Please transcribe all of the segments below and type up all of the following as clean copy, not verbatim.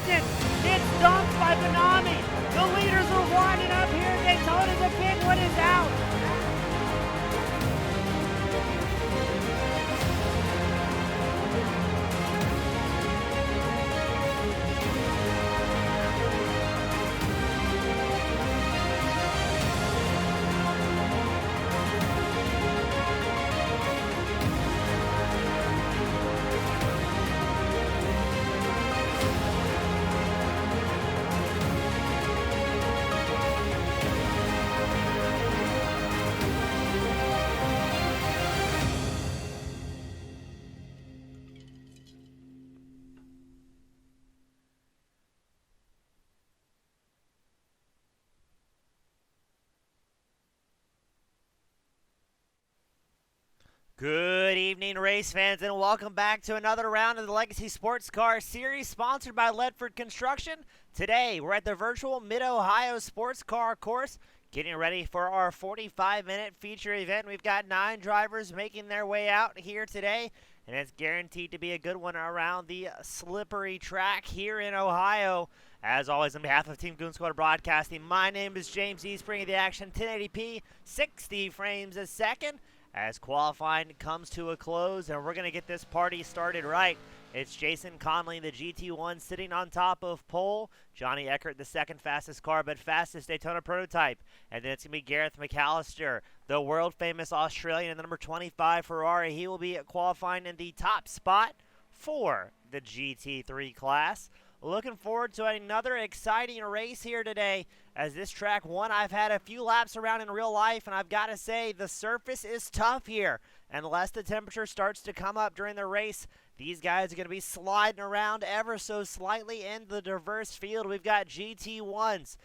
distance. It's dumped by Benami. The leaders are winding up here. Daytona, the big one is out. Good evening, race fans, and welcome back to another round of the Legacy Sports Car Series, sponsored by Ledford Construction. Today, we're at the virtual Mid-Ohio Sports Car Course, getting ready for our 45-minute feature event. We've got 9 drivers making their way out here today, and it's guaranteed to be a good one around the slippery track here in Ohio. As always, on behalf of Team Goon Squad Broadcasting, my name is James East, bringing the action 1080p, 60 frames a second. As qualifying comes to a close, and we're going to get this party started right. It's Jason Conley, the GT1, sitting on top of pole. Johnny Eckert, the second fastest car, but fastest Daytona prototype. And then it's going to be Gareth McAllister, the world-famous Australian, in the number 25 Ferrari. He will be qualifying in the top spot for the GT3 class. Looking forward to another exciting race here today. As this track, one I've had a few laps around in real life, and I've got to say the surface is tough here. Unless the temperature starts to come up during the race, these guys are going to be sliding around ever so slightly in the diverse field. We've got GT1s,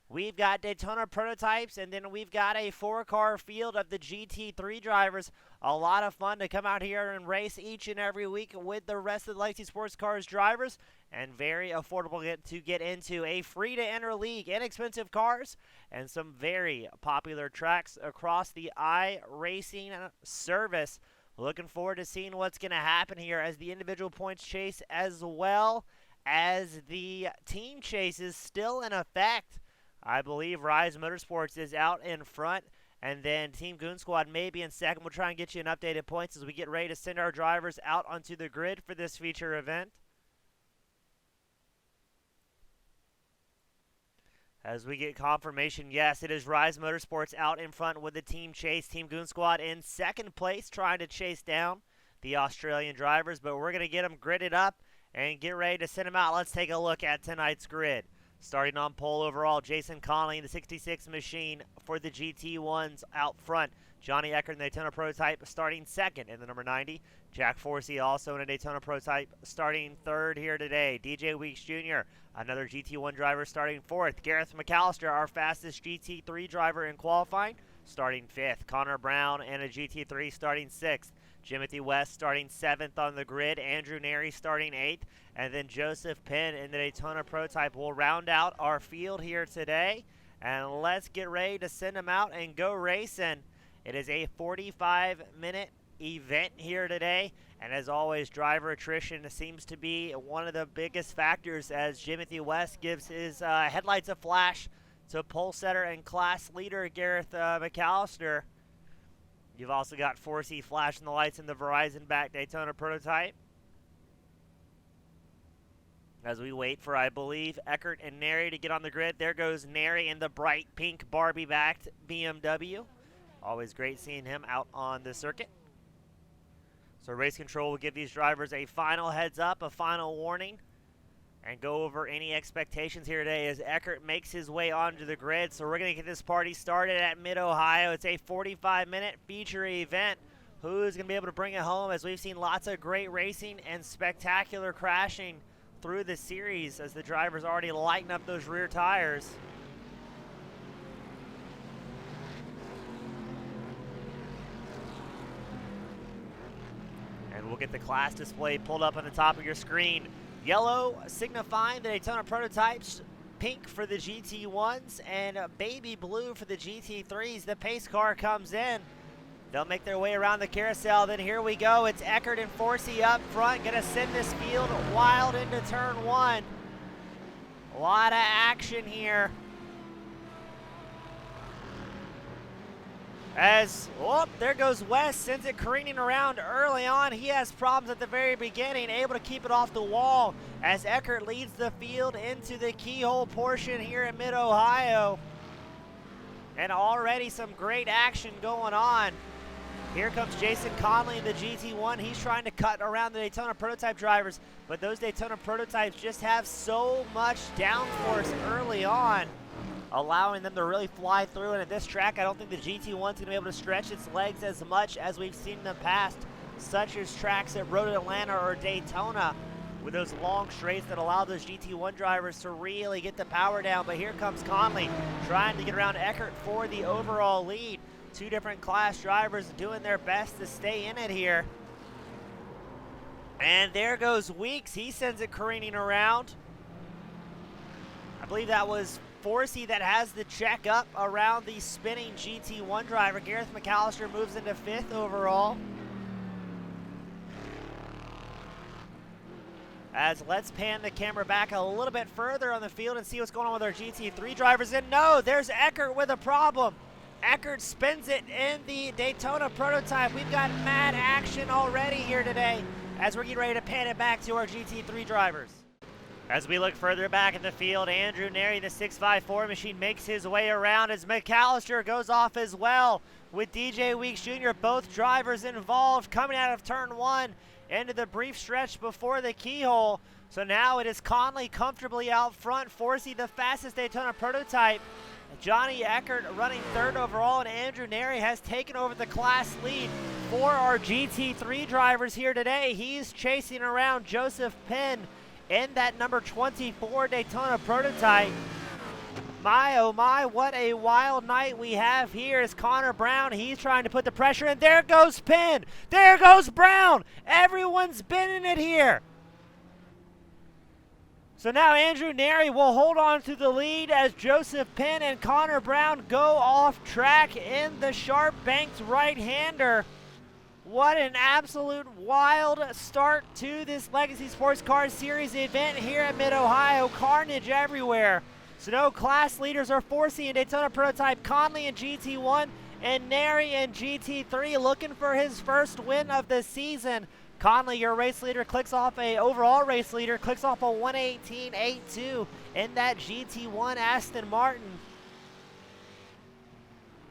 we've got Daytona prototypes, and then we've got a 4-car field of the GT3 drivers. A lot of fun to come out here and race each and every week with the rest of the Legacy Sports Cars drivers, and very affordable to get into. A free-to-enter league, inexpensive cars, and some very popular tracks across the iRacing service. Looking forward to seeing what's going to happen here as the individual points chase as well as the team chase is still in effect. I believe Rise Motorsports is out in front, and then Team Goon Squad may be in second. We'll try and get you an updated points as we get ready to send our drivers out onto the grid for this feature event. As we get confirmation, yes, it is Rise Motorsports out in front with the team chase. Team Goon Squad in second place, trying to chase down the Australian drivers, but we're going to get them gridded up and get ready to send them out. Let's take a look at tonight's grid. Starting on pole overall, Jason Connolly in the 66 machine for the GT1s out front. Johnny Eckert in the Daytona prototype starting second in the number 90. Jack Forsey also in a Daytona prototype starting third here today. DJ Weeks Jr., another GT1 driver, starting fourth. Gareth McAllister, our fastest GT3 driver in qualifying, starting fifth. Connor Brown in a GT3 starting sixth. Jimothy West starting 7th on the grid. Andrew Neri starting 8th. And then Joseph Penn in the Daytona prototype will round out our field here today. And let's get ready to send them out and go racing. It is a 45-minute event here today. And as always, driver attrition seems to be one of the biggest factors as Jimothy West gives his headlights a flash to pole setter and class leader Gareth McAllister. You've also got Forsey flashing the lights in the Verizon back Daytona prototype. As we wait for, I believe, Eckert and Neri to get on the grid. There goes Neri in the bright pink Barbie-backed BMW. Always great seeing him out on the circuit. So race control will give these drivers a final heads up, a final warning, and go over any expectations here today as Eckert makes his way onto the grid. So we're going to get this party started at Mid-Ohio. It's a 45-minute feature event. Who's going to be able to bring it home, as we've seen lots of great racing and spectacular crashing through the series as the drivers already lighten up those rear tires. And we'll get the class display pulled up on the top of your screen. Yellow signifying the Daytona prototypes, pink for the GT1s, and baby blue for the GT3s. The pace car comes in. They'll make their way around the carousel. Then here we go. It's Eckert and Forsey up front. Going to send this field wild into turn one. A lot of action here. As, oh, there goes West, sends it careening around early on. He has problems at the very beginning, able to keep it off the wall as Eckert leads the field into the keyhole portion here in Mid-Ohio. And already some great action going on. Here comes Jason Conley in the GT1. He's trying to cut around the Daytona Prototype drivers, but those Daytona Prototypes just have so much downforce early on, allowing them to really fly through. And at this track, I don't think the GT1's going to be able to stretch its legs as much as we've seen in the past, such as tracks at Road Atlanta or Daytona, with those long straights that allow those GT1 drivers to really get the power down. But here comes Conley trying to get around Eckert for the overall lead. Two different class drivers doing their best to stay in it here. And there goes Weeks. He sends it careening around. I believe that was Forsey that has the check up around the spinning GT1 driver. Gareth McAllister moves into 5th overall. As let's pan the camera back a little bit further on the field and see what's going on with our GT3 drivers. And no, there's Eckert with a problem. Eckert spins it in the Daytona Prototype. We've got mad action already here today as we're getting ready to pan it back to our GT3 drivers. As we look further back in the field, Andrew Neri, the 654 machine, makes his way around as McAllister goes off as well with DJ Weeks Jr. Both drivers involved coming out of turn 1 into the brief stretch before the keyhole. So now it is Conley comfortably out front. Forsey, the fastest Daytona Prototype. Johnny Eckert running 3rd overall, and Andrew Neri has taken over the class lead for our GT3 drivers here today. He's chasing around Joseph Penn in that number 24 Daytona Prototype. My, oh my, what a wild night we have here as Connor Brown, he's trying to put the pressure in. There goes Penn. There goes Brown. Everyone's been in it here. So now Andrew Neri will hold on to the lead as Joseph Penn and Connor Brown go off track in the sharp banked right-hander. What an absolute wild start to this Legacy Sports Car Series event here at Mid-Ohio. Carnage everywhere. So no class leaders are Forsey in Daytona Prototype, Conley in GT1, and Neri in GT3 looking for his first win of the season. Conley, your race leader, clicks off a overall race leader, clicks off a 118.82 in that GT1 Aston Martin.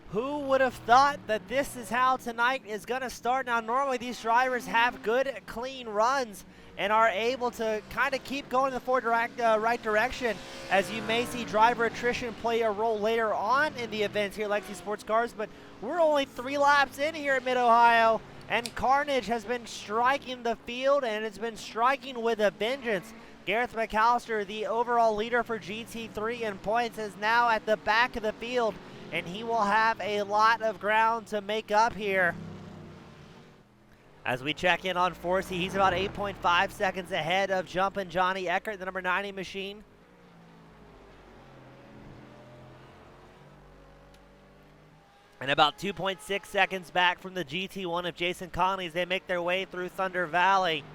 Who would have thought that this is how tonight is going to start? Now, normally these drivers have good, clean runs and are able to kind of keep going in the right direction, as you may see driver attrition play a role later on in the events here at Legacy Sports Cars. But we're only 3 laps in here at Mid-Ohio, and carnage has been striking the field, and it's been striking with a vengeance. Gareth McAllister, the overall leader for GT3 in points, is now at the back of the field, and he will have a lot of ground to make up here. As we check in on Forsey, he's about 8.5 seconds ahead of Jumpin' Johnny Eckert, the number 90 machine. And about 2.6 seconds back from the GT1 of Jason Connolly as they make their way through Thunder Valley.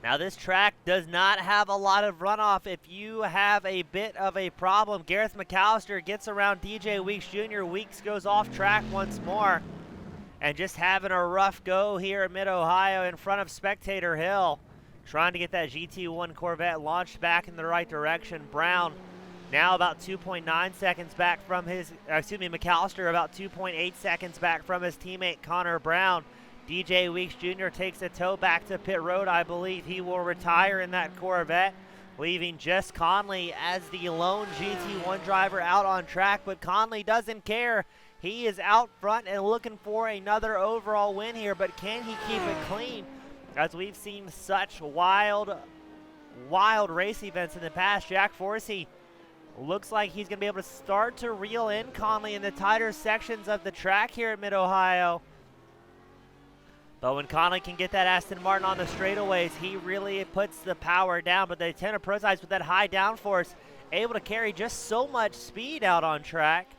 Now this track does not have a lot of runoff. If you have a bit of a problem, Gareth McAllister gets around DJ Weeks Jr. Weeks goes off track once more. And just having a rough go here at Mid-Ohio in front of Spectator Hill. Trying to get that GT1 Corvette launched back in the right direction. Brown now about 2.9 seconds back from his, McAllister about 2.8 seconds back from his teammate Connor Brown. DJ Weeks Jr. takes a tow back to pit road. I believe he will retire in that Corvette, leaving just Conley as the lone GT1 driver out on track. But Conley doesn't care. He is out front and looking for another overall win here, but can he keep it clean? As we've seen such wild race events in the past. Jack Forsey looks like he's going to be able to start to reel in Conley in the tighter sections of the track here at Mid-Ohio. But when Conley can get that Aston Martin on the straightaways, he really puts the power down. But the Daytona Prototypes with that high downforce, able to carry just so much speed out on track.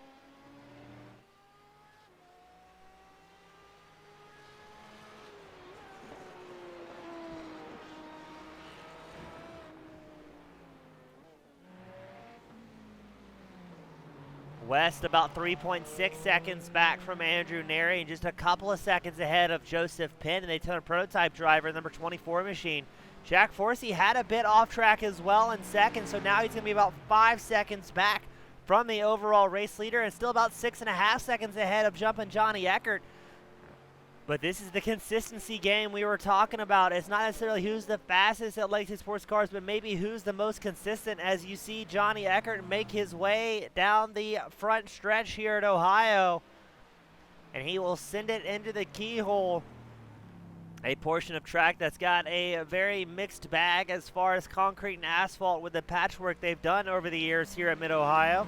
West about 3.6 seconds back from Andrew Neri and just a couple of seconds ahead of Joseph Penn, and they tell a prototype driver, number 24 machine. Jack Forsey had a bit off track as well in second, so now he's going to be about 5 seconds back from the overall race leader and still about 6.5 seconds ahead of jumping Johnny Eckert. But this is the consistency game we were talking about. It's not necessarily who's the fastest at Legacy Sports Cars, but maybe who's the most consistent, as you see Johnny Eckert make his way down the front stretch here at Ohio. And he will send it into the keyhole. A portion of track that's got a very mixed bag as far as concrete and asphalt with the patchwork they've done over the years here at Mid-Ohio.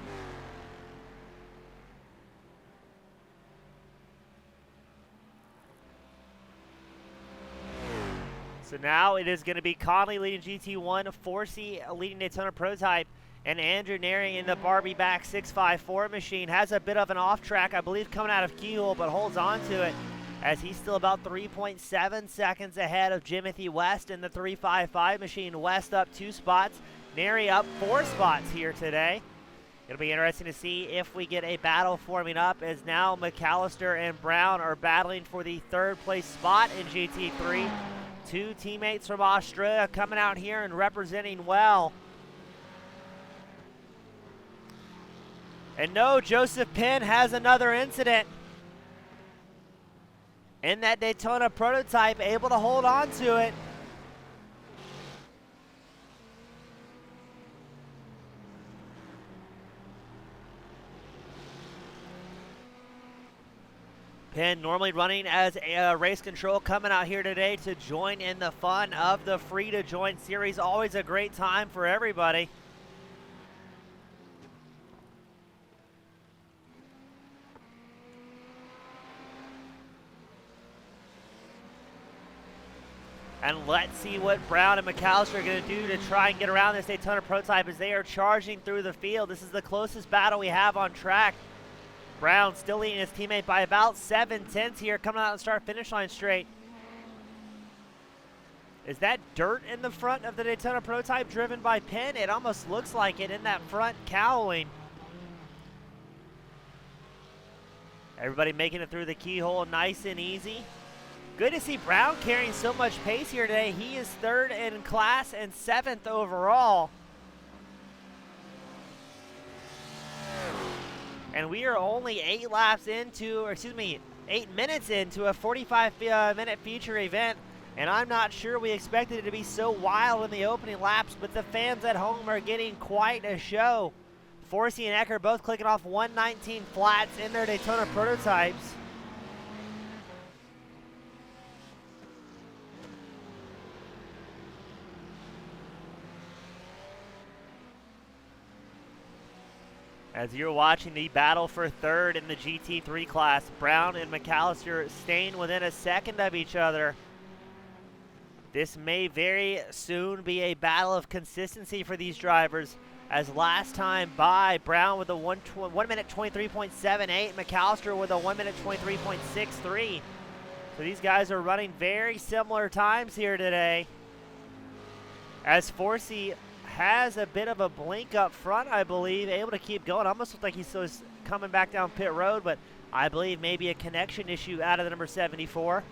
So now it is going to be Conley leading GT1, Forsey leading Daytona Prototype, and Andrew Neri in the Barbie back 654 machine. Has a bit of an off track, I believe, coming out of keyhole, but holds on to it as he's still about 3.7 seconds ahead of Jimothy West in the 355 machine. West up 2 spots, Neri up 4 spots here today. It'll be interesting to see if we get a battle forming up, as now McAllister and Brown are battling for the 3rd place spot in GT3. 2 teammates from Australia coming out here and representing well. And no, Joseph Penn has another incident in that Daytona Prototype, able to hold on to it. Penn normally running as a race control, coming out here today to join in the fun of the Free to Join series. Always a great time for everybody. And let's see what Brown and McAllister are going to do to try and get around this Daytona Prototype as they are charging through the field. This is the closest battle we have on track. Brown still leading his teammate by about 7/10 here, coming out and start-finish line straight. Is that dirt in the front of the Daytona Prototype driven by Penn? It almost looks like it in that front cowling. Everybody making it through the keyhole nice and easy. Good to see Brown carrying so much pace here today. He is 3rd in class and 7th overall. And we are only 8 minutes into a 45-minute feature event. And I'm not sure we expected it to be so wild in the opening laps, but the fans at home are getting quite a show. Forsey and Eckert both clicking off 119 flats in their Daytona Prototypes. As you're watching the battle for 3rd in the GT3 class, Brown and McAllister staying within a second of each other. This may very soon be a battle of consistency for these drivers, as last time by, Brown with a 1 minute 23.78, McAllister with a 1 minute 23.63. So these guys are running very similar times here today. As Forsey has a bit of a blink up front, I believe, able to keep going. Almost looks like he's coming back down pit road, but I believe maybe a connection issue out of the number 74.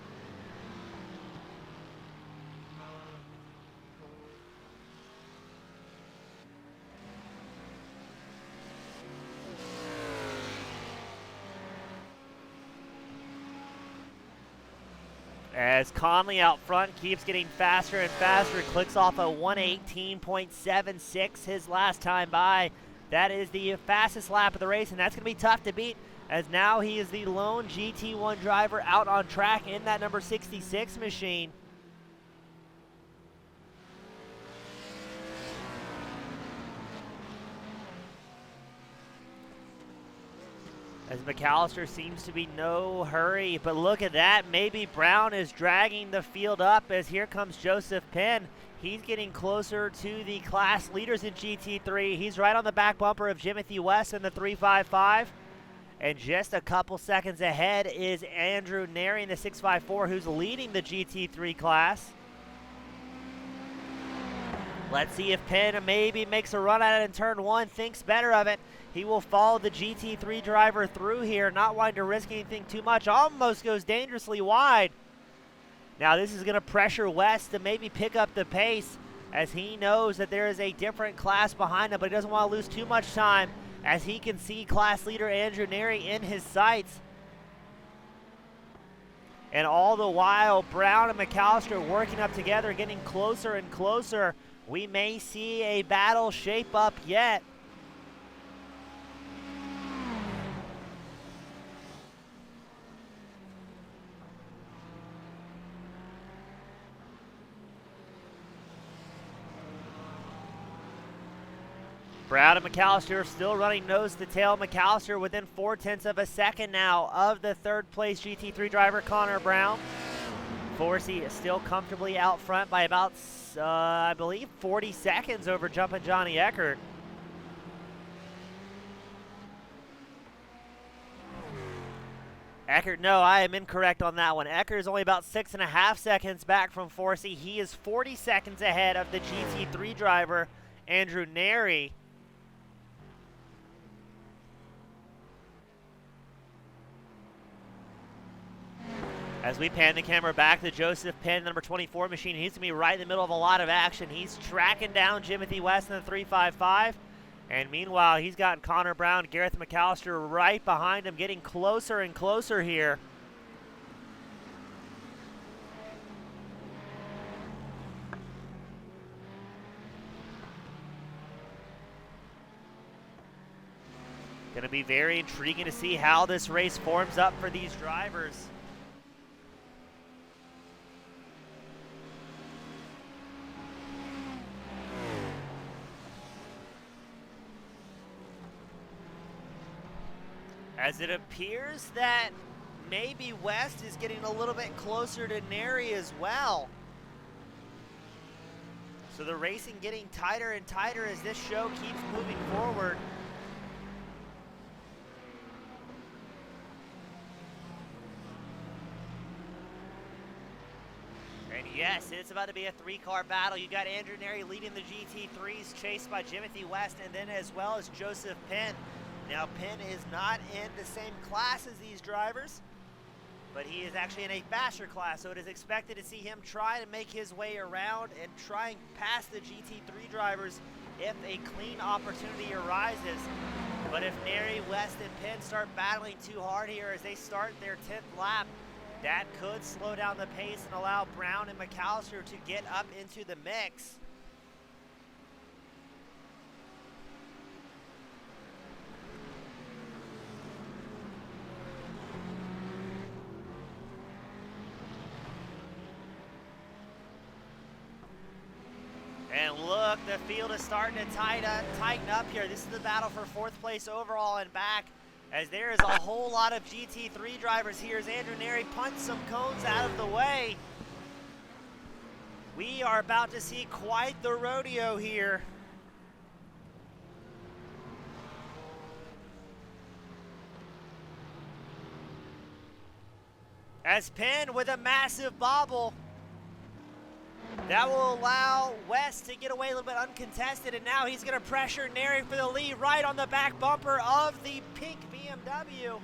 As Conley out front keeps getting faster and faster, clicks off a 1:18.76 his last time by. That is the fastest lap of the race, and that's going to be tough to beat, as now he is the lone GT1 driver out on track in that number 66 machine. As McAllister seems to be no hurry, but look at that. Maybe Brown is dragging the field up, as here comes Joseph Penn. He's getting closer to the class leaders in GT3. He's right on the back bumper of Jimothy West in the 355. And just a couple seconds ahead is Andrew Neri in the 654, who's leading the GT3 class. Let's see if Penn maybe makes a run at it in turn 1, thinks better of it. He will follow the GT3 driver through here, not wanting to risk anything too much. Almost goes dangerously wide. Now this is going to pressure West to maybe pick up the pace, as he knows that there is a different class behind him, but he doesn't want to lose too much time, as he can see class leader Andrew Neri in his sights. And all the while, Brown and McAllister working up together, getting closer and closer. We may see a battle shape up yet. Brown and McAllister still running nose to tail. McAllister within 0.4 of a second now of the third place GT3 driver Connor Brown. Forsey is still comfortably out front by about, I believe, 40 seconds over Jumpin' Johnny Eckert. Eckert, no, I am incorrect on that one. Eckert is only about 6.5 seconds back from Forsey. He is 40 seconds ahead of the GT3 driver Andrew Neri. As we pan the camera back to Joseph Penn, number 24 machine, he's going to be right in the middle of a lot of action. He's tracking down Jimothy West in the 355. And meanwhile, he's got Connor Brown, Gareth McAllister right behind him, getting closer and closer here. Going to be very intriguing to see how this race forms up for these drivers. As it appears that maybe West is getting a little bit closer to Neri as well. So the racing getting tighter and tighter as this show keeps moving forward. And yes, it's about to be a three-car battle. You got Andrew Neri leading the GT3s, chased by Jimothy West, and then as well as Joseph Penn. Now, Penn is not in the same class as these drivers, but he is actually in a faster class, so it is expected to see him try to make his way around and try and pass the GT3 drivers if a clean opportunity arises. But if Neri, West, and Penn start battling too hard here as they start their 10th lap, that could slow down the pace and allow Brown and McAllister to get up into the mix. And look, the field is starting to tighten up here. This is the battle for 4th place overall and back, as there is a whole lot of GT3 drivers here as Andrew Neri punts some cones out of the way. We are about to see quite the rodeo here. As Penn with a massive bobble. That will allow West to get away a little bit uncontested, and now he's going to pressure Neri for the lead right on the back bumper of the pink BMW.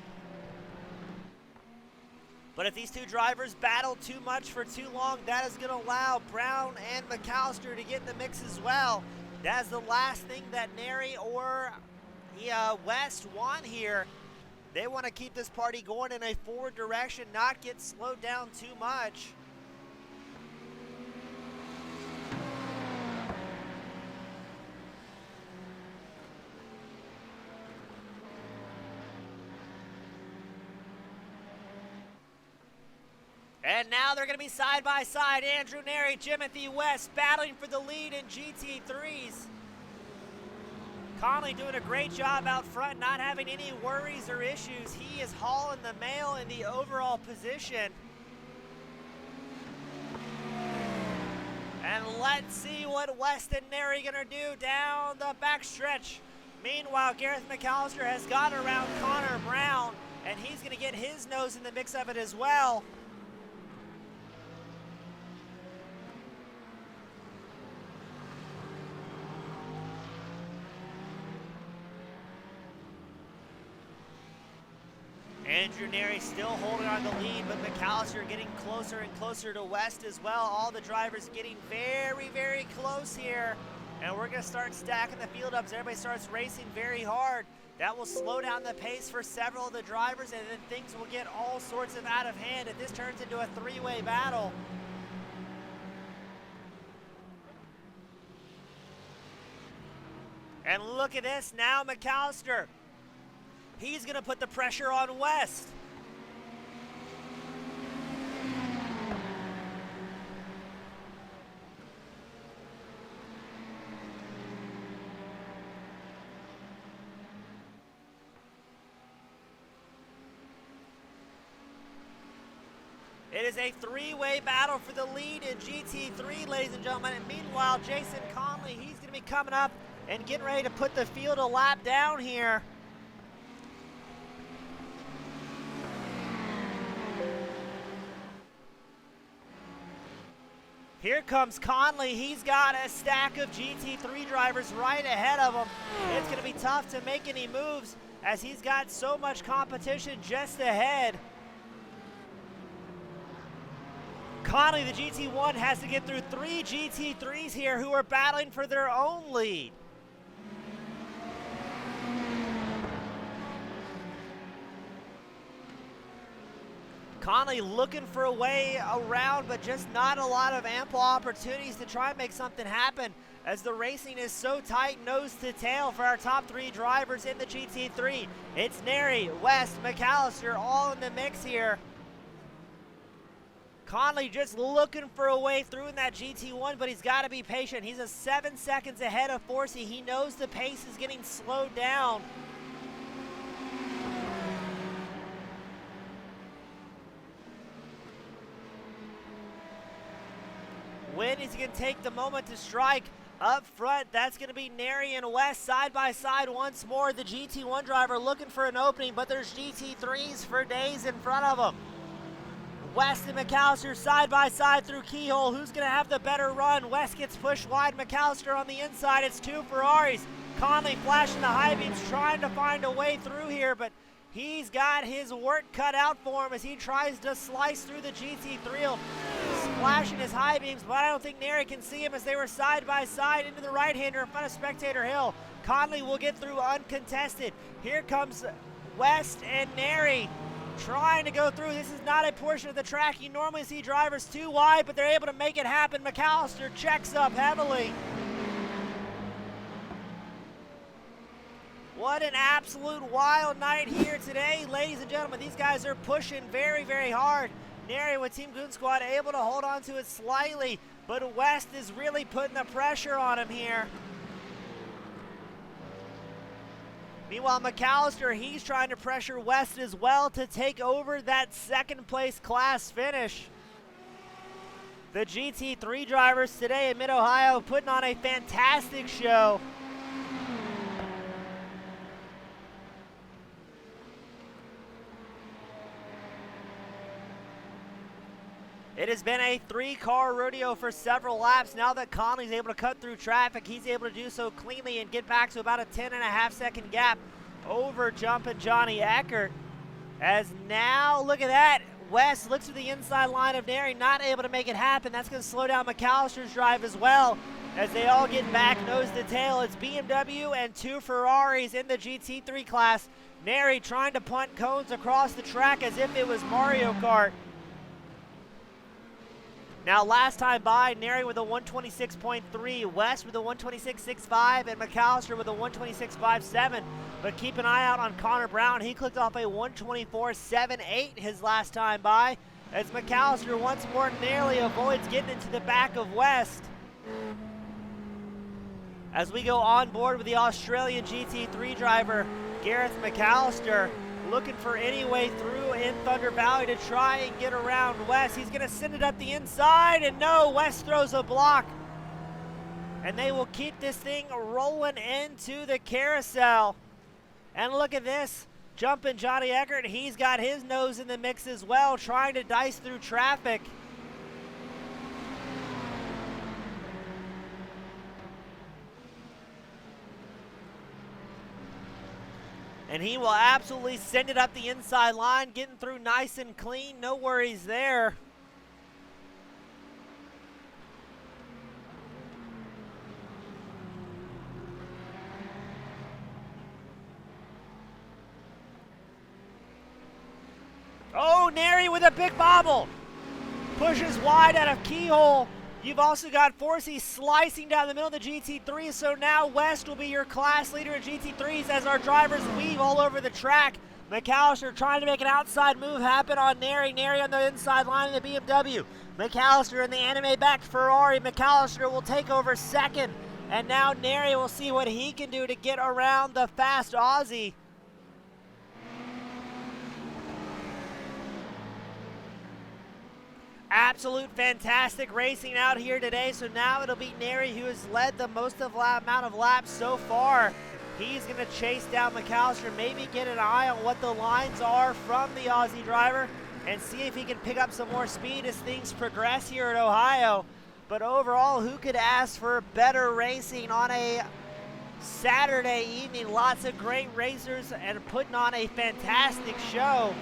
But if these two drivers battle too much for too long, that is going to allow Brown and McAllister to get in the mix as well. That is the last thing that Neri or West want here. They want to keep this party going in a forward direction, not get slowed down too much. And now they're going to be side by side. Andrew Neri, Jimothy West battling for the lead in GT3s. Conley doing a great job out front, not having any worries or issues. He is hauling the mail in the overall position. And let's see what West and Neri going to do down the backstretch. Meanwhile, Gareth McAllister has got around Connor Brown, and he's going to get his nose in the mix of it as well. Andrew Neri still holding on the lead, but McAllister getting closer and closer to West as well. All the drivers getting very, very close here. And we're going to start stacking the field up as everybody starts racing very hard. That will slow down the pace for several of the drivers, and then things will get all sorts of out of hand, and this turns into a three-way battle. And look at this now, McAllister. He's going to put the pressure on West. It is a three-way battle for the lead in GT3, ladies and gentlemen. And meanwhile, Jason Conley, he's going to be coming up and getting ready to put the field a lap down here. Here comes Conley. He's got a stack of GT3 drivers right ahead of him. It's going to be tough to make any moves as he's got so much competition just ahead. Conley, the GT1, has to get through 3 GT3s here who are battling for their own lead. Conley looking for a way around, but just not a lot of ample opportunities to try and make something happen as the racing is so tight nose to tail for our top 3 drivers in the GT3. It's Neri, West, McAllister all in the mix here. Conley just looking for a way through in that GT1, but he's got to be patient. He's a 7 seconds ahead of Forsey. He knows the pace is getting slowed down. When is he going to take the moment to strike? Up front, that's going to be Neri and West side by side once more. The GT1 driver looking for an opening, but there's GT3s for days in front of him. West and McAllister side by side through Keyhole. Who's going to have the better run? West gets pushed wide. McAllister on the inside. It's 2 Ferraris. Conley flashing the high beams, trying to find a way through here, but he's got his work cut out for him as he tries to slice through the GT3. Flashing his high beams, but I don't think Neri can see him as they were side by side into the right-hander in front of Spectator Hill. Conley will get through uncontested. Here comes West and Neri trying to go through. This is not a portion of the track you normally see drivers too wide, but they're able to make it happen. McAllister checks up heavily. What an absolute wild night here today, ladies and gentlemen. These guys are pushing very, very hard. Neri with Team Goon Squad able to hold on to it slightly, but West is really putting the pressure on him here. Meanwhile, McAllister, he's trying to pressure West as well to take over that second place class finish. The GT3 drivers today in Mid-Ohio putting on a fantastic show. It has been a 3-car rodeo for several laps. Now that Conley's able to cut through traffic, he's able to do so cleanly and get back to about a 10.5-second gap over jumping Johnny Eckert. As now, look at that, West looks to the inside line of Neri, not able to make it happen. That's going to slow down McAllister's drive as well as they all get back nose to tail. It's BMW and 2 Ferraris in the GT3 class. Neri trying to punt cones across the track as if it was Mario Kart. Now, last time by, Neri with a 126.3, West with a 126.65, and McAllister with a 126.57. But keep an eye out on Connor Brown. He clicked off a 124.78 his last time by, as McAllister once more narrowly avoids getting into the back of West. As we go on board with the Australian GT3 driver, Gareth McAllister, looking for any way through in Thunder Valley to try and get around West. He's going to send it up the inside, and no, West throws a block. And they will keep this thing rolling into the carousel. And look at this, jumping Johnny Eckert. He's got his nose in the mix as well, trying to dice through traffic. And he will absolutely send it up the inside line, getting through nice and clean. No worries there. Oh, Neri with a big bobble. Pushes wide out of keyhole. You've also got Forsey slicing down the middle of the GT3, so now West will be your class leader in GT3s as our drivers weave all over the track. McAllister trying to make an outside move happen on Neri. Neri on the inside line of the BMW. McAllister in the anime-backed Ferrari. McAllister will take over second, and now Neri will see what he can do to get around the fast Aussie. Absolute fantastic racing out here today. So now it'll be Neri who has led the most amount of laps so far. He's going to chase down McAllister, maybe get an eye on what the lines are from the Aussie driver and see if he can pick up some more speed as things progress here at Ohio. But overall, who could ask for better racing on a Saturday evening? Lots of great racers and putting on a fantastic show.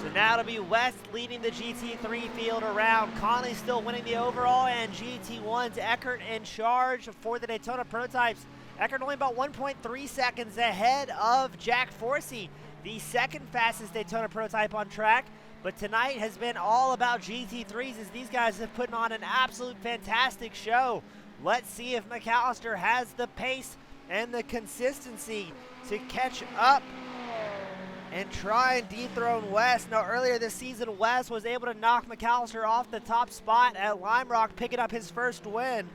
So now it'll be West leading the GT3 field around. Conley still winning the overall, and GT1's Eckert in charge for the Daytona prototypes. Eckert only about 1.3 seconds ahead of Jack Forsey, the second fastest Daytona prototype on track. But tonight has been all about GT3s as these guys have put on an absolute fantastic show. Let's see if McAllister has the pace and the consistency to catch up and try and dethrone West. Now, earlier this season, West was able to knock McAllister off the top spot at Lime Rock, picking up his first win.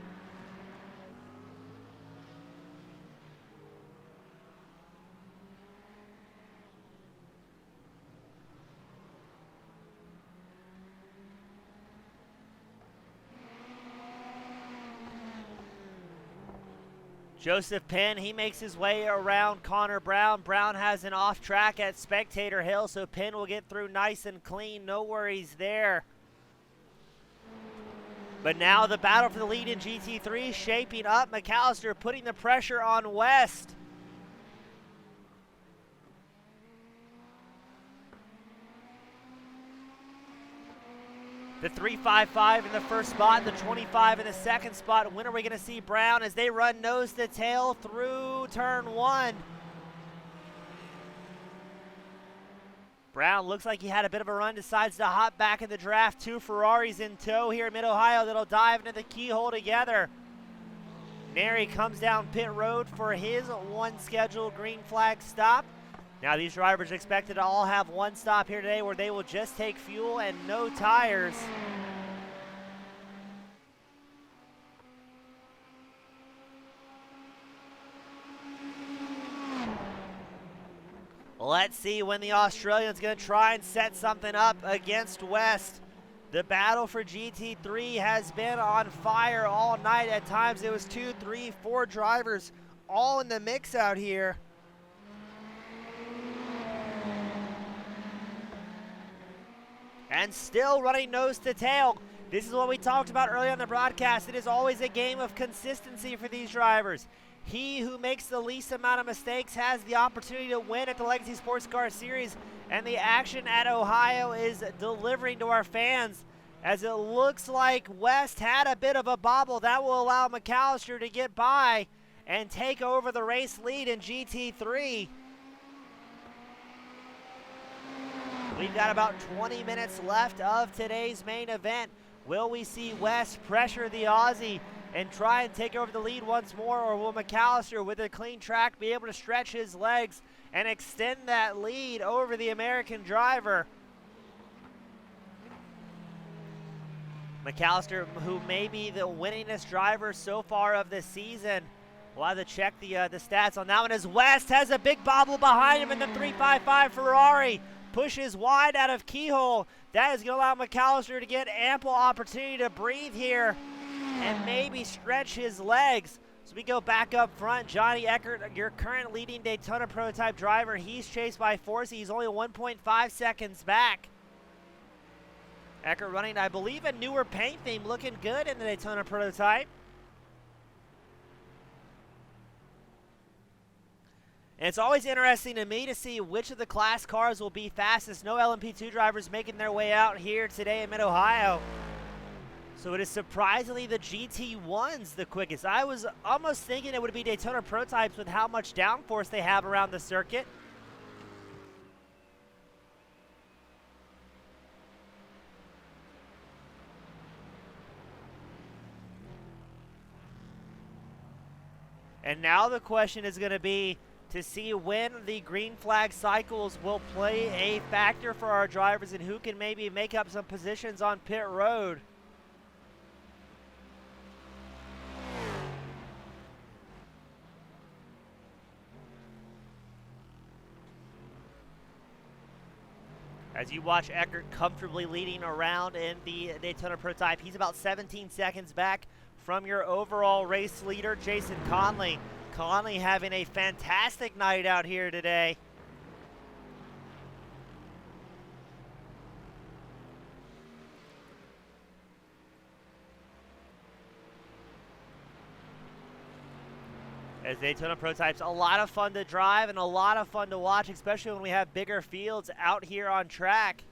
Joseph Penn, he makes his way around Connor Brown. Brown has an off track at Spectator Hill, so Penn will get through nice and clean. No worries there. But now the battle for the lead in GT3 shaping up. McAllister putting the pressure on West. The 3.55 in the first spot, the 25 in the second spot. When are we going to see Brown as they run nose to tail through turn one? Brown looks like he had a bit of a run, decides to hop back in the draft. Two Ferraris in tow here in Mid-Ohio that'll dive into the keyhole together. Neri comes down pit road for his one scheduled green flag stop. Now these drivers are expected to all have one stop here today where they will just take fuel and no tires. Let's see when the Australian's going to try and set something up against West. The battle for GT3 has been on fire all night. At times it was 2, 3, 4 drivers all in the mix out here. And still running nose to tail. This is what we talked about earlier on the broadcast. It is always a game of consistency for these drivers. He who makes the least amount of mistakes has the opportunity to win at the Legacy Sports Car Series. And the action at Ohio is delivering to our fans as it looks like West had a bit of a bobble. That will allow McAllister to get by and take over the race lead in GT3. We've got about 20 minutes left of today's main event. Will we see West pressure the Aussie and try and take over the lead once more, or will McAllister, with a clean track, be able to stretch his legs and extend that lead over the American driver? McAllister, who may be the winningest driver so far of the season. We'll have to check the stats on that one as West has a big bobble behind him in the 3.55 Ferrari. Pushes wide out of keyhole. That is going to allow McAllister to get ample opportunity to breathe here and maybe stretch his legs. So we go back up front. Johnny Eckert, your current leading Daytona prototype driver. He's chased by Forsey. He's only 1.5 seconds back. Eckert running, I believe, a newer paint theme, looking good in the Daytona prototype. And it's always interesting to me to see which of the class cars will be fastest. No LMP2 drivers making their way out here today in Mid-Ohio. So it is surprisingly the GT1's the quickest. I was almost thinking it would be Daytona Prototypes with how much downforce they have around the circuit. And now the question is going to be to see when the green flag cycles will play a factor for our drivers and who can maybe make up some positions on pit road. As you watch Eckert comfortably leading around in the Daytona Prototype, he's about 17 seconds back from your overall race leader, Jason Conley. Conley having a fantastic night out here today. As Daytona Prototypes, a lot of fun to drive and a lot of fun to watch, especially when we have bigger fields out here on track.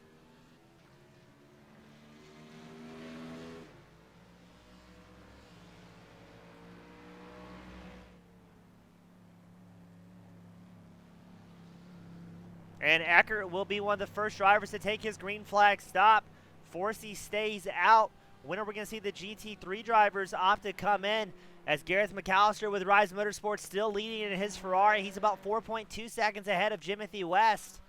And Eckert will be one of the first drivers to take his green flag stop. Forsey stays out. When are we going to see the GT3 drivers opt to come in? As Gareth McAllister with Rise Motorsports still leading in his Ferrari. He's about 4.2 seconds ahead of Jimothy West.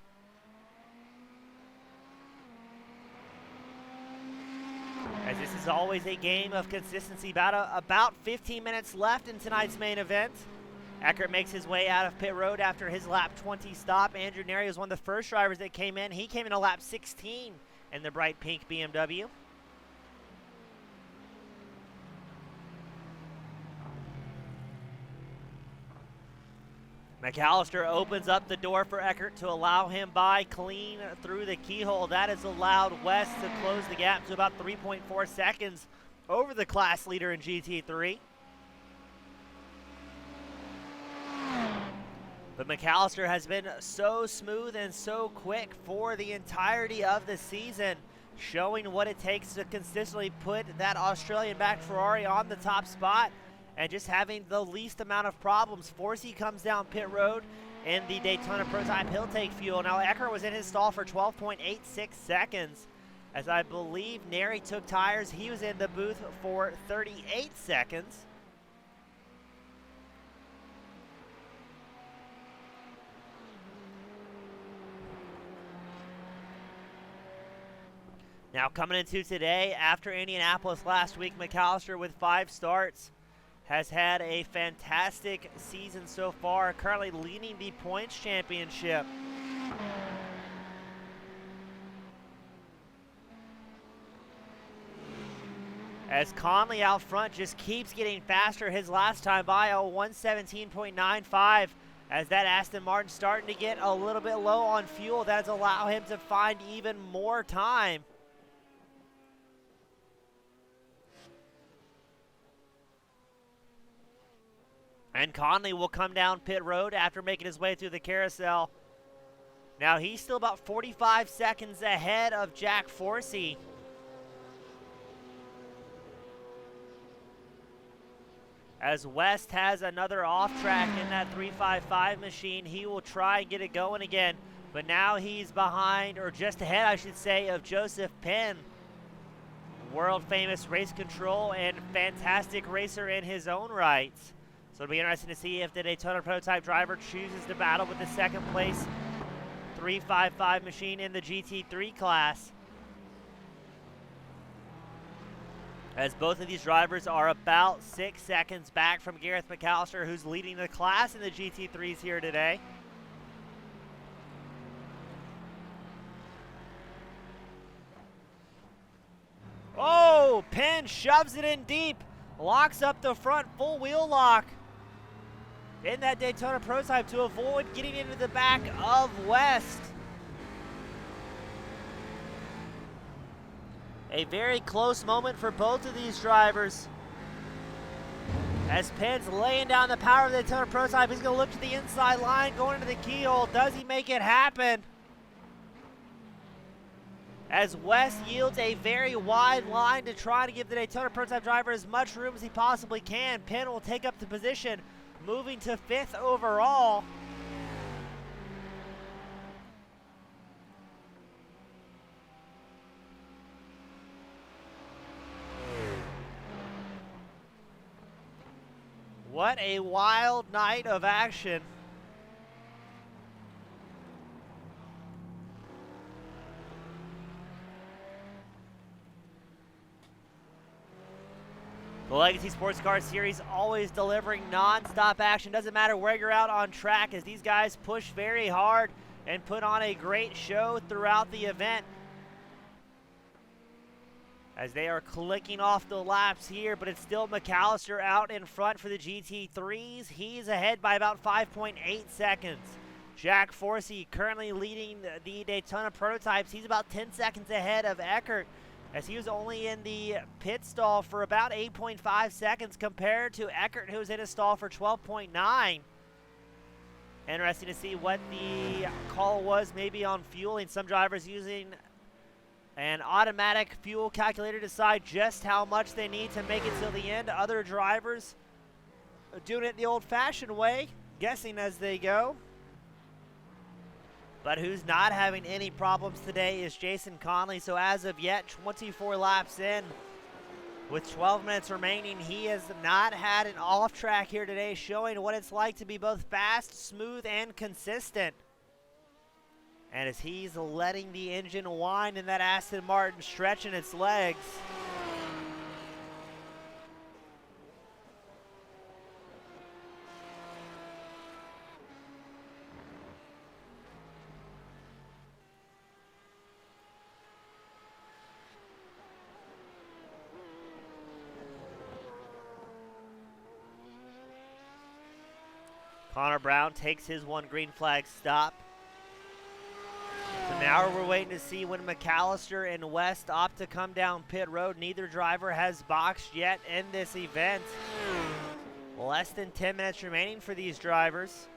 As this is always a game of consistency. About 15 minutes left in tonight's main event. Eckert makes his way out of pit road after his lap 20 stop. Andrew Neri was one of the first drivers that came in. He came in a lap 16 in the bright pink BMW. McAllister opens up the door for Eckert to allow him by clean through the keyhole. That has allowed West to close the gap to about 3.4 seconds over the class leader in GT3. But McAllister has been so smooth and so quick for the entirety of the season, showing what it takes to consistently put that Australian-backed Ferrari on the top spot and just having the least amount of problems. Forsey comes down pit road in the Daytona Prototype. He'll take fuel. Now, Eckert was in his stall for 12.86 seconds. As I believe Neri took tires, he was in the booth for 38 seconds. Now coming into today, after Indianapolis last week, McAllister with 5 starts has had a fantastic season so far, currently leading the points championship. As Conley out front just keeps getting faster. His last time by a 117.95. As that Aston Martin starting to get a little bit low on fuel, that has allowed him to find even more time. And Conley will come down pit road after making his way through the carousel. Now he's still about 45 seconds ahead of Jack Forsey. As West has another off track in that 355 machine, he will try and get it going again. But now he's behind, or just ahead I should say, of Joseph Penn. World famous race control and fantastic racer in his own right. So it'll be interesting to see if the Daytona Prototype driver chooses to battle with the second place 355 machine in the GT3 class. As both of these drivers are about 6 seconds back from Gareth McAllister, who's leading the class in the GT3s here today. Oh, Penn shoves it in deep, locks up the front, full wheel lock in that Daytona Prototype to avoid getting into the back of West. A very close moment for both of these drivers. As Penn's laying down the power of the Daytona prototype, he's going to look to the inside line, going into the keyhole. Does he make it happen? As West yields a very wide line to try to give the Daytona prototype driver as much room as he possibly can. Penn will take up the position, moving to 5th overall. What a wild night of action. The Legacy Sports Car Series always delivering non-stop action. Doesn't matter where you're out on track, as these guys push very hard and put on a great show throughout the event. As they are clicking off the laps here, but it's still McAllister out in front for the GT3s. He's ahead by about 5.8 seconds. Jack Forsey currently leading the Daytona prototypes. He's about 10 seconds ahead of Eckert, as he was only in the pit stall for about 8.5 seconds compared to Eckert, who was in a stall for 12.9. Interesting to see what the call was maybe on fueling. Some drivers using an automatic fuel calculator to decide just how much they need to make it till the end. Other drivers doing it the old-fashioned way, guessing as they go. But who's not having any problems today is Jason Conley. So as of yet, 24 laps in, with 12 minutes remaining, he has not had an off track here today, showing what it's like to be both fast, smooth, and consistent. And as he's letting the engine whine and that Aston Martin stretching its legs. Connor Brown takes his one green flag stop. So now we're waiting to see when McAllister and West opt to come down pit road. Neither driver has boxed yet in this event. Less than 10 minutes remaining for these drivers.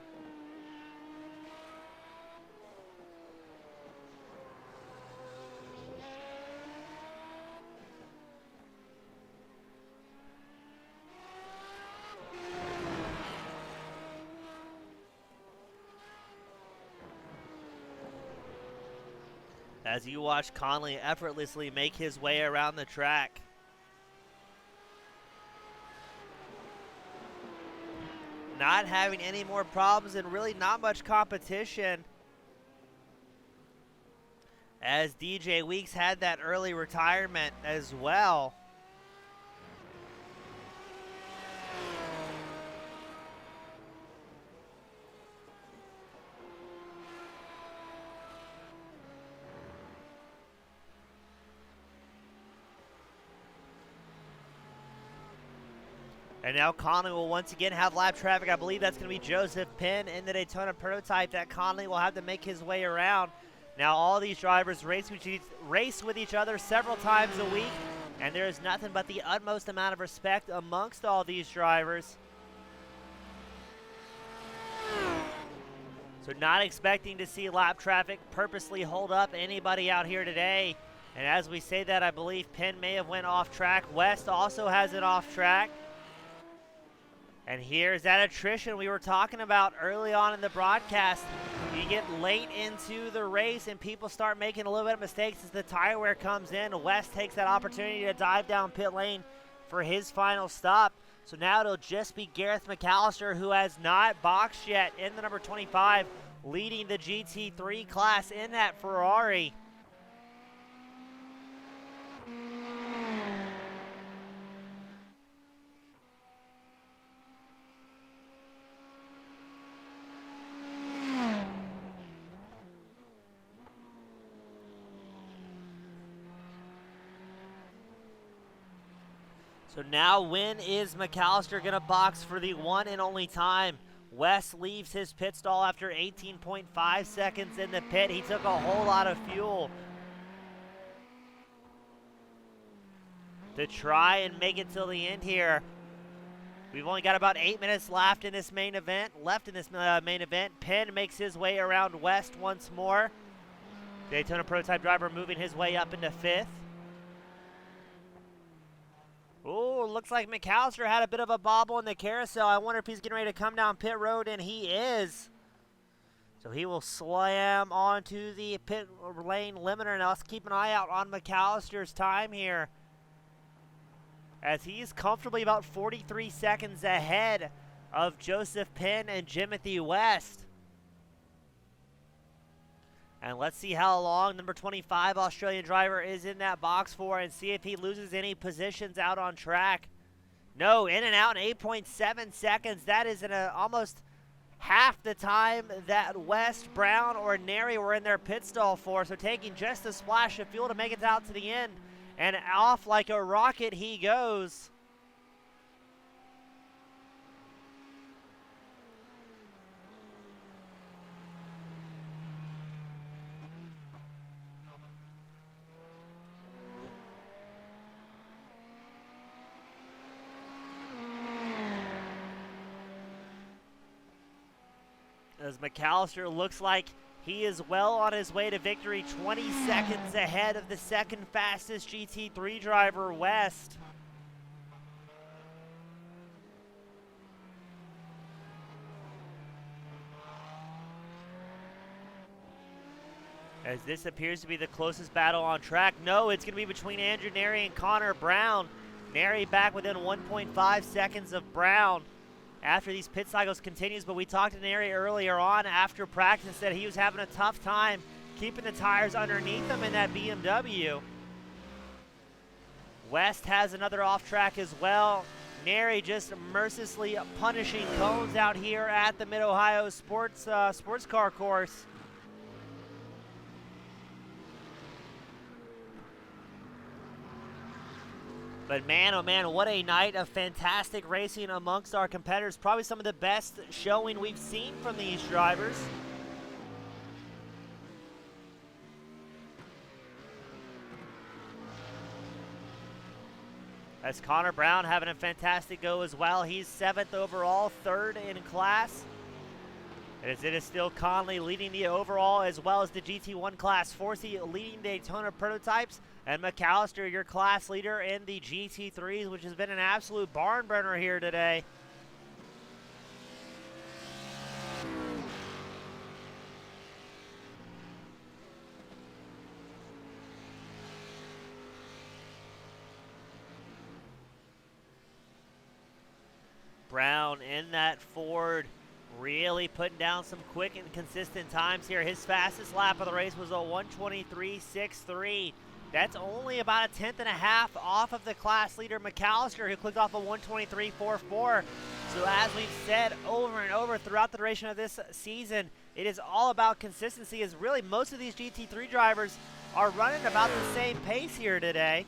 As you watch Conley effortlessly make his way around the track. Not having any more problems and really not much competition, as DJ Weeks had that early retirement as well. And now Conley will once again have lap traffic. I believe that's going to be Joseph Penn in the Daytona prototype that Conley will have to make his way around. Now all these drivers race with each other several times a week, and there is nothing but the utmost amount of respect amongst all these drivers. So not expecting to see lap traffic purposely hold up anybody out here today. And as we say that, I believe Penn may have went off track. West also has it off track. And here's that attrition we were talking about early on in the broadcast. You get late into the race and people start making a little bit of mistakes as the tire wear comes in. West takes that opportunity to dive down pit lane for his final stop. So now it'll just be Gareth McAllister, who has not boxed yet, in the number 25, leading the GT3 class in that Ferrari. So now when is McAllister going to box for the one and only time? West leaves his pit stall after 18.5 seconds in the pit. He took a whole lot of fuel to try and make it till the end here. We've only got about 8 minutes left in this main event. Penn makes his way around West once more. Daytona prototype driver moving his way up into 5th. Ooh, looks like McAllister had a bit of a bobble in the carousel. I wonder if he's getting ready to come down pit road, and he is. So he will slam onto the pit lane limiter. Now let's keep an eye out on McAllister's time here, as he's comfortably about 43 seconds ahead of Joseph Penn and Jimothy West. And let's see how long number 25 Australian driver is in that box for, and see if he loses any positions out on track. No, in and out in 8.7 seconds. That is in almost half the time that West, Brown, or Neri were in their pit stall for. So taking just a splash of fuel to make it out to the end. And off like a rocket he goes. As McAllister looks like he is well on his way to victory, 20 seconds ahead of the second fastest GT3 driver, West. As this appears to be the closest battle on track. No, it's going to be between Andrew Neri and Connor Brown. Neri back within 1.5 seconds of Brown after these pit cycles continues, but we talked to Neri earlier on after practice that he was having a tough time keeping the tires underneath him in that BMW. West has another off track as well. Neri just mercilessly punishing cones out here at the Mid-Ohio sports car course. But man, oh man, what a night of fantastic racing amongst our competitors. Probably some of the best showing we've seen from these drivers. As Connor Brown having a fantastic go as well. He's 7th overall, 3rd in class. As it is still Conley leading the overall as well as the GT1 class. Forsey leading Daytona prototypes. And McAllister, your class leader in the GT3s, which has been an absolute barn burner here today. Brown in that Ford, really putting down some quick and consistent times here. His fastest lap of the race was a 1:23.63. That's only about a 10th and a half off of the class leader McAllister, who clicked off a 1:23.44. So as we've said over and over throughout the duration of this season, it is all about consistency, as really most of these GT3 drivers are running about the same pace here today.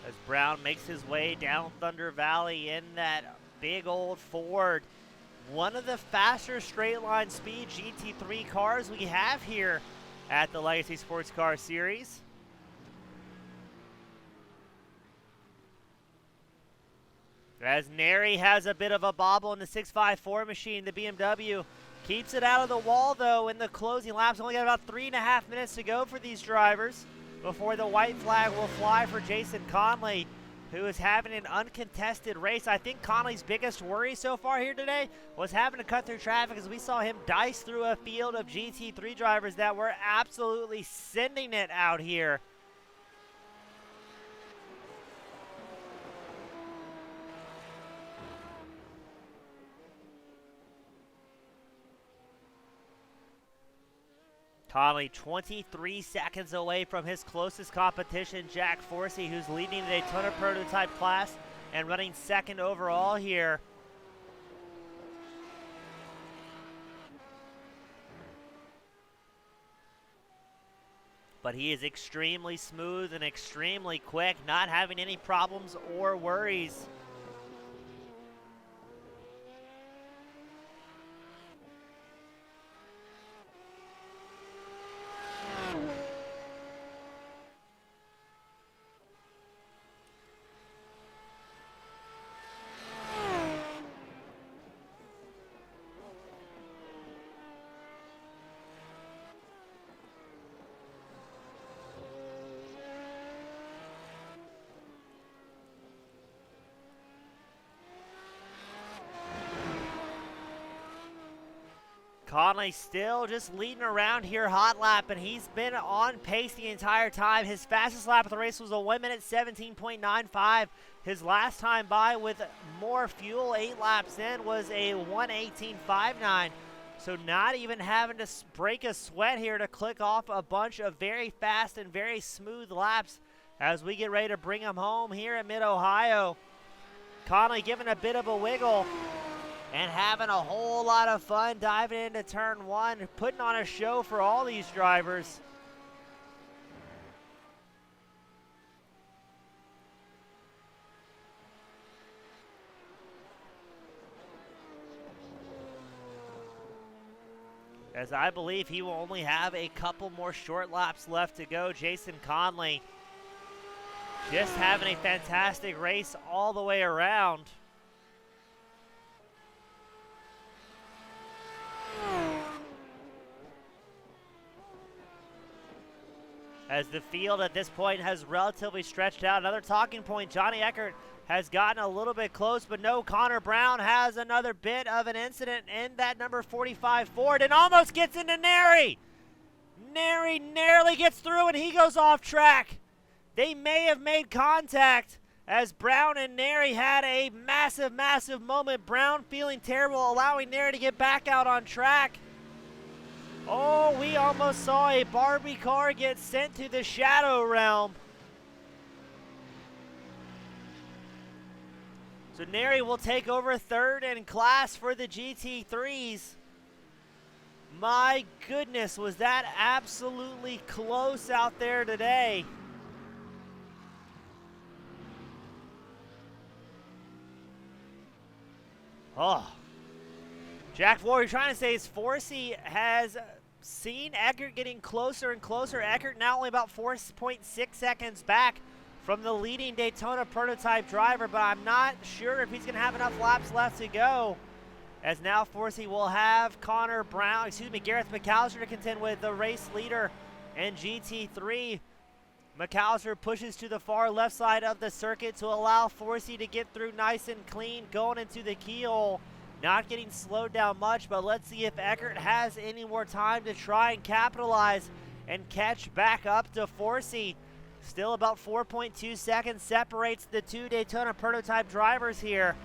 As Brown makes his way down Thunder Valley in that big old Ford. One of the faster straight line speed GT3 cars we have here at the Legacy Sports Car Series. As Neri has a bit of a bobble in the 654 machine, the BMW keeps it out of the wall though in the closing laps. Only got about 3.5 minutes to go for these drivers before the white flag will fly for Jason Conley, who is having an uncontested race. I think Conley's biggest worry so far here today was having to cut through traffic, as we saw him dice through a field of GT3 drivers that were absolutely sending it out here. Conley 23 seconds away from his closest competition, Jack Forsey, who's leading the Daytona prototype class and running 2nd overall here. but he is extremely smooth and extremely quick, not having any problems or worries. Conley still just leading around here, hot lap, and he's been on pace the entire time. His fastest lap of the race was a 1 minute 17.95. His last time by with more fuel, 8 laps in, was a 1:18.59. So not even having to break a sweat here to click off a bunch of very fast and very smooth laps as we get ready to bring him home here at Mid-Ohio. Conley giving a bit of a wiggle and having a whole lot of fun diving into turn 1, putting on a show for all these drivers. As I believe he will only have a couple more short laps left to go. Jason Conley just having a fantastic race all the way around. As the field at this point has relatively stretched out. Another talking point, Johnny Eckert has gotten a little bit close, but no, Connor Brown has another bit of an incident in that number 45 Ford and almost gets into Neri. Neri narrowly gets through and he goes off track. They may have made contact as Brown and Neri had a massive, massive moment. Brown feeling terrible, allowing Neri to get back out on track. Oh, we almost saw a Barbie car get sent to the Shadow Realm. So Neri will take over third in class for the GT3s. My goodness, was that absolutely close out there today. Oh. Jack, what you're trying to say is Forsey has seen Eckert getting closer and closer. Eckert now only about 4.6 seconds back from the leading Daytona prototype driver, but I'm not sure if he's going to have enough laps left to go. As now Forsey will have Gareth McAllister to contend with, the race leader in GT3. McAllister pushes to the far left side of the circuit to allow Forsey to get through nice and clean, going into the keyhole. Not getting slowed down much, but let's see if Eckert has any more time to try and capitalize and catch back up to Forsey. Still about 4.2 seconds separates the two Daytona prototype drivers here.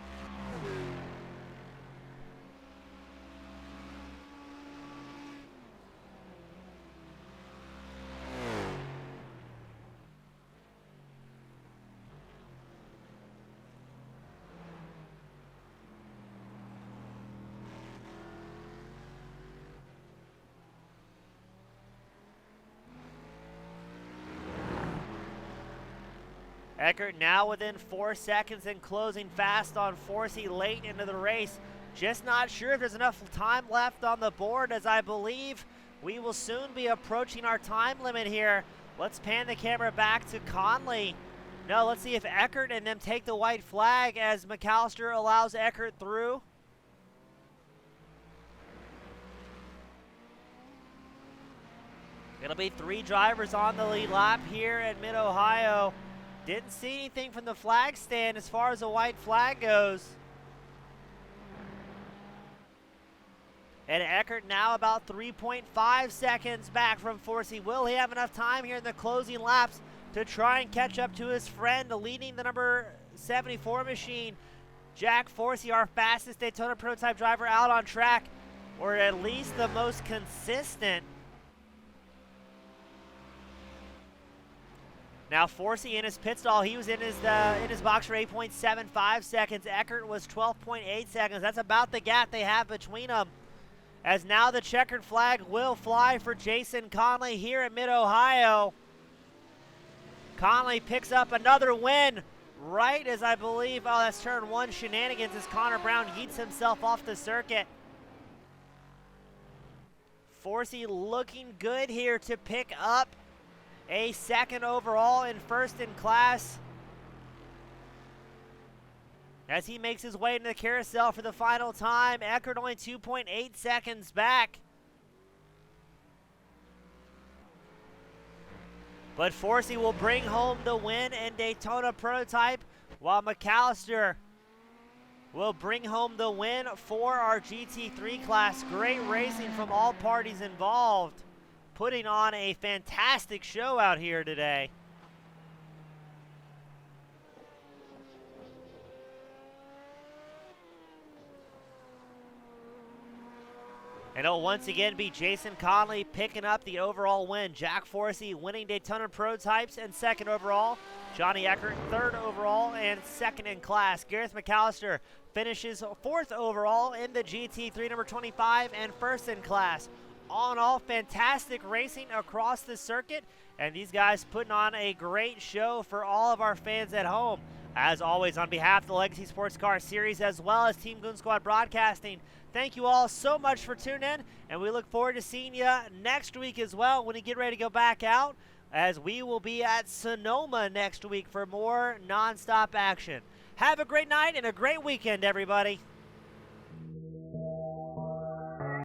Eckert now within 4 seconds and closing fast on Forsey late into the race. Just not sure if there's enough time left on the board, as I believe we will soon be approaching our time limit here. Let's pan the camera back to Conley. No, let's see if Eckert and them take the white flag as McAllister allows Eckert through. It'll be 3 drivers on the lead lap here at Mid-Ohio. Didn't see anything from the flag stand as far as the white flag goes. And Eckert now about 3.5 seconds back from Forsey. Will he have enough time here in the closing laps to try and catch up to his friend leading the number 74 machine? Jack Forsey, our fastest Daytona prototype driver out on track, or at least the most consistent. Now Forsey in his pit stall, he was in his box for 8.75 seconds. Eckert was 12.8 seconds. That's about the gap they have between them. as now the checkered flag will fly for Jason Conley here at Mid-Ohio. Conley picks up another win right as I believe, oh, that's turn 1 shenanigans as Connor Brown yeets himself off the circuit. Forsey looking good here to pick up a second overall and first in class as he makes his way into the carousel for the final time. Eckert only 2.8 seconds back. But Forsey will bring home the win in Daytona Prototype, while McAllister will bring home the win for our GT3 class. Great racing from all parties involved, putting on a fantastic show out here today. And it'll once again be Jason Conley picking up the overall win. Jack Forsey winning Daytona Prototypes and second overall. Johnny Eckert third overall and second in class. Gareth McAllister finishes fourth overall in the GT3 number 25 and first in class. All in all, fantastic racing across the circuit, and these guys putting on a great show for all of our fans at home. As always, on behalf of the Legacy Sports Car Series as well as Team Goon Squad Broadcasting, thank you all so much for tuning in, and we look forward to seeing you next week as well when we get ready to go back out, as we will be at Sonoma next week for more nonstop action. Have a great night and a great weekend, everybody.